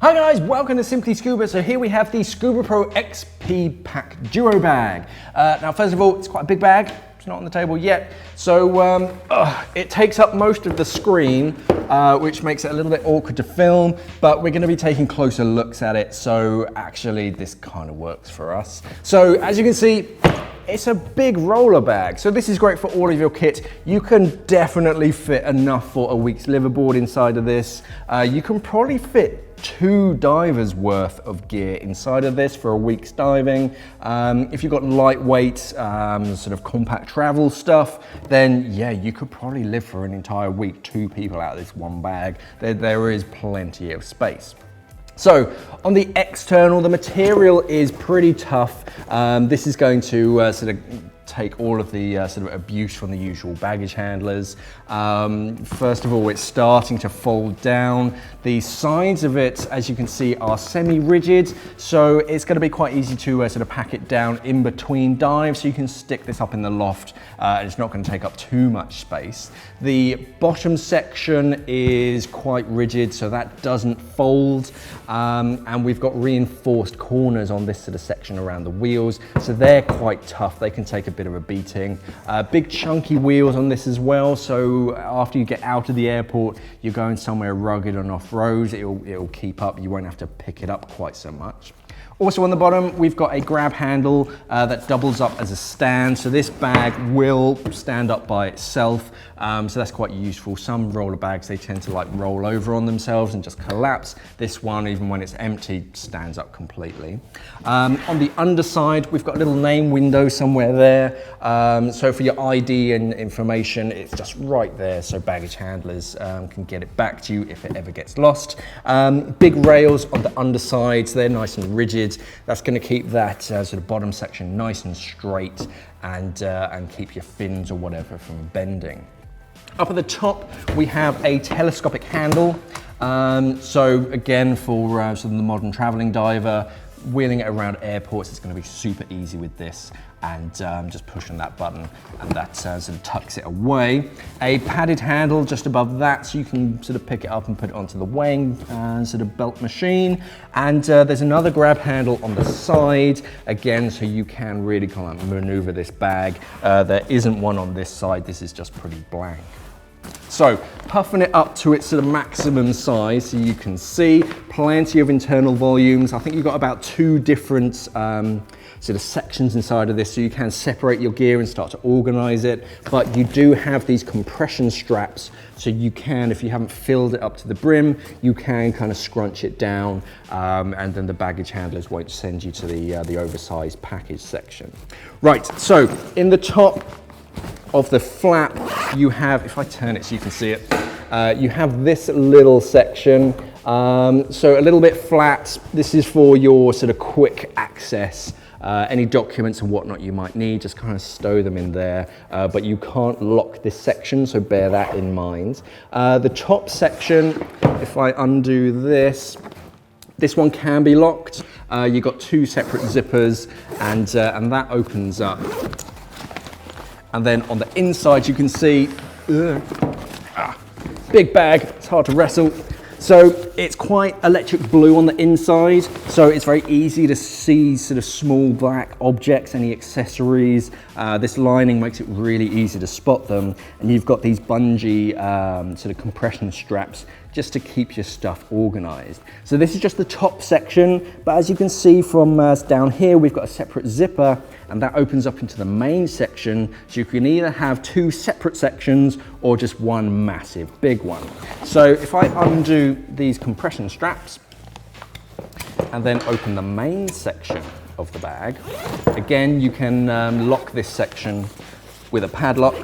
Hi guys, welcome to Simply Scuba. So here we have the Scubapro XP Pack Duo bag. Now first of all, it's quite a big bag. It's not on the table yet. So it takes up most of the screen, which makes it a little bit awkward to film, but we're gonna be taking closer looks at it. So actually this kind of works for us. So as you can see, it's a big roller bag. So this is great for all of your kit. You can definitely fit enough for a week's liverboard inside of this. You can probably fit 2 divers worth of gear inside of this for a week's diving. If you've got lightweight, sort of compact travel stuff, then yeah, you could probably live for an entire week, 2 people out of this one bag. There is plenty of space. So on the external, the material is pretty tough. This is going to sort of take all of the sort of abuse from the usual baggage handlers. First of all, it's starting to fold down. The sides of it, as you can see, are semi-rigid, so it's going to be quite easy to sort of pack it down in between dives, so you can stick this up in the loft, and it's not going to take up too much space. The bottom section is quite rigid, so that doesn't fold, and we've got reinforced corners on this sort of section around the wheels, so they're quite tough. They can take a bit of a beating. Big chunky wheels on this as well, so after you get out of the airport, you're going somewhere rugged and off-road, it'll keep up. You won't have to pick it up quite so much. Also on the bottom, we've got a grab handle that doubles up as a stand. So this bag will stand up by itself. So that's quite useful. Some roller bags, they tend to like roll over on themselves and just collapse. This one, even when it's empty, stands up completely. On the underside, we've got a little name window somewhere there. So for your ID and information, it's just right there. So baggage handlers can get it back to you if it ever gets lost. Big rails on the underside, so they're nice and rigid. That's going to keep that sort of bottom section nice and straight and keep your fins or whatever from bending. Up at the top, we have a telescopic handle. So again, for sort of the modern traveling diver, wheeling it around airports, it's going to be super easy with this, and just pushing that button and that sort of tucks it away. A padded handle just above that, so you can sort of pick it up and put it onto the weighing sort of belt machine. And there's another grab handle on the side, again, so you can really kind of maneuver this bag. There isn't one on this side, this is just pretty blank. So puffing it up to its sort of maximum size, so you can see plenty of internal volumes. I think you've got about 2 different sort of sections inside of this, so you can separate your gear and start to organize it. But you do have these compression straps, so you can, if you haven't filled it up to the brim, you can kind of scrunch it down, and then the baggage handlers won't send you to the oversized package section. Right, so in the top of the flap, you have, if I turn it so you can see it, you have this little section, so a little bit flat. This is for your sort of quick access. Any documents and whatnot you might need, just kind of stow them in there, but you can't lock this section, so bear that in mind. The top section, if I undo this one can be locked. You've got 2 separate zippers, and that opens up. And then on the inside, you can see, big bag, it's hard to wrestle. So it's quite electric blue on the inside, so it's very easy to see sort of small black objects, any accessories. This lining makes it really easy to spot them, and you've got these bungee sort of compression straps just to keep your stuff organized. So this is just the top section, but as you can see from down here, we've got a separate zipper, and that opens up into the main section, so you can either have 2 separate sections or just one massive big one. So if I undo these compression straps and then open the main section of the bag, again you can lock this section with a padlock.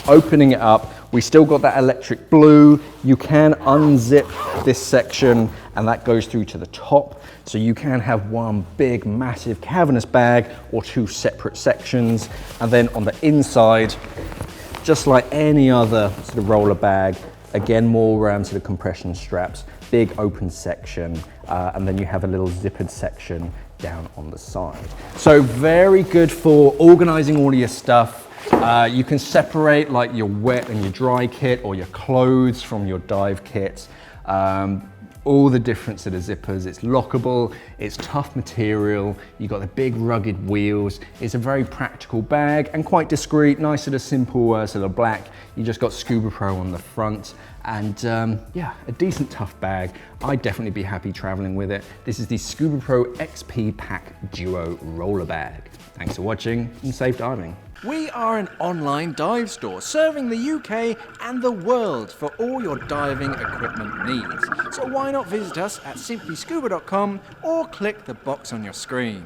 Opening it up, we still got that electric blue. You can unzip this section and that goes through to the top. So you can have one big, massive cavernous bag or 2 separate sections. And then on the inside, just like any other sort of roller bag, again, more sort of compression straps, big open section, and then you have a little zippered section down on the side. So very good for organizing all of your stuff. You can separate like your wet and your dry kit or your clothes from your dive kit. All the different sort of zippers. It's lockable, it's tough material, you've got the big rugged wheels. It's a very practical bag and quite discreet, nice sort of simple sort of black. You just got Scubapro on the front and yeah, a decent tough bag. I'd definitely be happy traveling with it. This is the Scubapro XP Pack Duo roller bag. Thanks for watching and safe diving. We are an online dive store serving the UK and the world for all your diving equipment needs. So why not visit us at simplyscuba.com or click the box on your screen.